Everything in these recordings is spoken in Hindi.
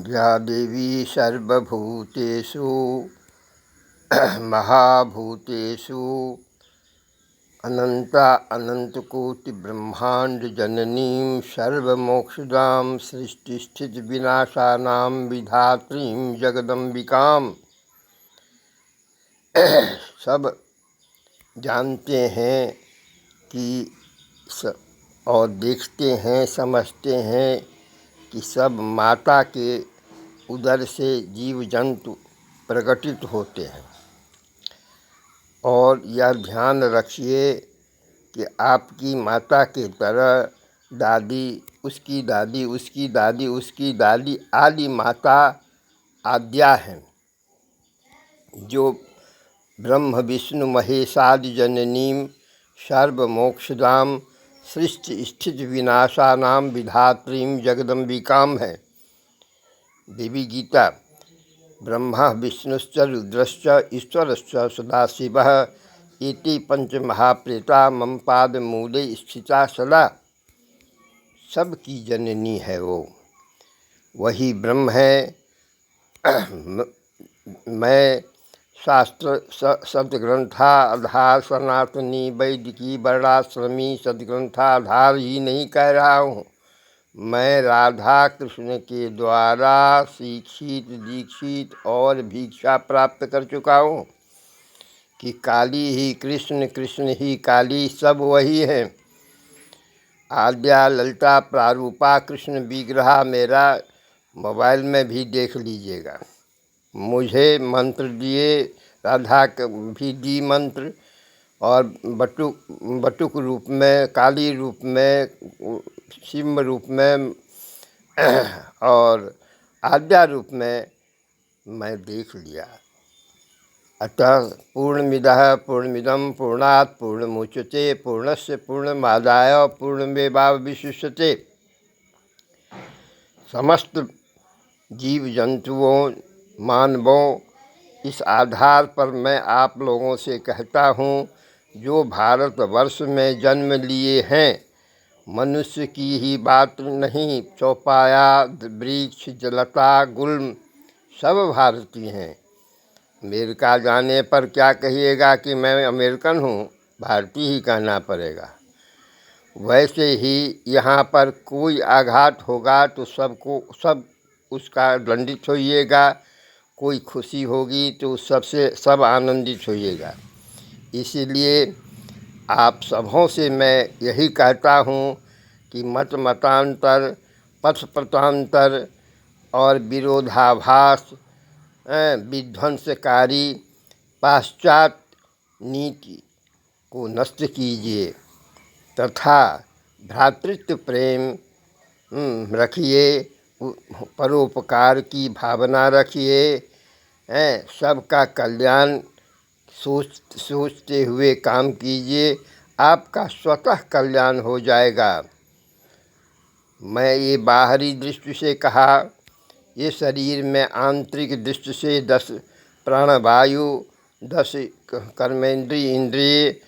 या देवी सर्वभूतेषु महाभूतेषु अनंता अनंतकोटिब्रह्मांड जननीं सर्वमोक्षदां सृष्टिस्थितिविनाशानां विधात्रीं जगदम्बिकां। सब जानते हैं कि और देखते हैं, समझते हैं कि सब माता के उदर से जीव जंतु प्रकटित होते हैं। और यह ध्यान रखिए कि आपकी माता के तरह दादी, उसकी दादी, उसकी दादी, उसकी दादी आदि माता आद्या हैं, जो ब्रह्म विष्णु महेशादि जननीं सर्वमोक्षदां सृष्टि स्थिति विनाशानां विधात्रीं जगदम्बिकां है। देवी गीता। ब्रह्मा विष्णुश्च रुद्रश्च ईश्वरश्च सदाशिवः इति पंचमहाप्रेता मम पादमूले स्थिता सदा। सबकी जननी है वो, वही ब्रह्म है। मैं शास्त्र सदग्रंथाधार सनातनी वैदिकी वर्णाश्रमी सदग्रंथाधार ही नहीं कह रहा हूँ। मैं राधा कृष्ण के द्वारा शिक्षित, दीक्षित और भिक्षा प्राप्त कर चुका हूँ कि काली ही कृष्ण, कृष्ण ही काली, सब वही है। आद्या ललिता प्रारूपा कृष्ण विग्रह मेरा मोबाइल में भी देख लीजिएगा। मुझे मंत्र दिए, राधा भी दी मंत्र, और बटुक रूप में, काली रूप में, शिव रूप में और आद्या रूप में मैं देख लिया। अतः पूर्णमिदः पूर्णमिदं पूर्णात् पूर्णमुच्यते पूर्णस्य पूर्णमादाय पूर्णमेवावशिष्यते। समस्त जीव जंतुओं, मानवों, इस आधार पर मैं आप लोगों से कहता हूँ, जो भारतवर्ष में जन्म लिए हैं, मनुष्य की ही बात नहीं, चौपाया, वृक्ष, जलता, गुल्म, सब भारतीय हैं। अमेरिका जाने पर क्या कहिएगा कि मैं अमेरिकन हूँ, भारतीय ही कहना पड़ेगा। वैसे ही यहाँ पर कोई आघात होगा तो सब उसका दंडित होइएगा, कोई खुशी होगी तो सबसे सब आनंदित होइएगा। इसीलिए आप सबों से मैं यही कहता हूँ कि मत मतांतर, पथ प्रतांतर और विरोधाभास, विध्वंसकारी पाश्चात्य नीति को नष्ट कीजिए तथा भ्रातृत्व प्रेम रखिए, परोपकार की भावना रखिए, सबका कल्याण सोचते हुए काम कीजिए, आपका स्वतः कल्याण हो जाएगा। मैं ये बाहरी दृष्टि से कहा, ये शरीर में आंतरिक दृष्टि से 10 प्राणवायु, 10 कर्मेंद्रिय, इंद्रिय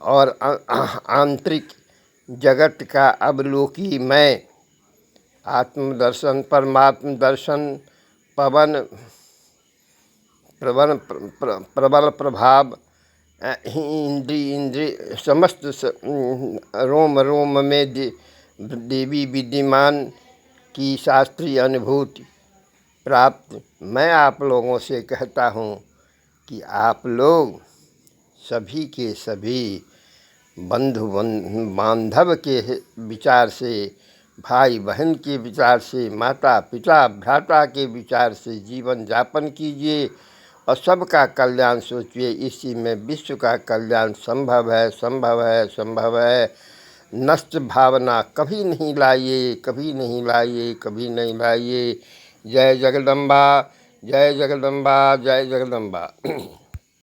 और आंतरिक जगत का अवलोकी मैं, आत्मदर्शन, परमात्म दर्शन, प्रबल प्रभाव, इंद्रिय समस्त रोम रोम में देवी विद्यमान की शास्त्रीय अनुभूति प्राप्त मैं आप लोगों से कहता हूँ कि आप लोग सभी के सभी बंधु बांधव के विचार से, भाई बहन के विचार से, माता पिता भ्राता के विचार से जीवन यापन कीजिए और सबका कल्याण सोचिए। इसी में विश्व का कल्याण संभव है, संभव है, संभव है। नष्ट भावना कभी नहीं लाइए, कभी नहीं लाइए, कभी नहीं लाइए। जय जगदम्बा, जय जगदम्बा, जय जगदम्बा।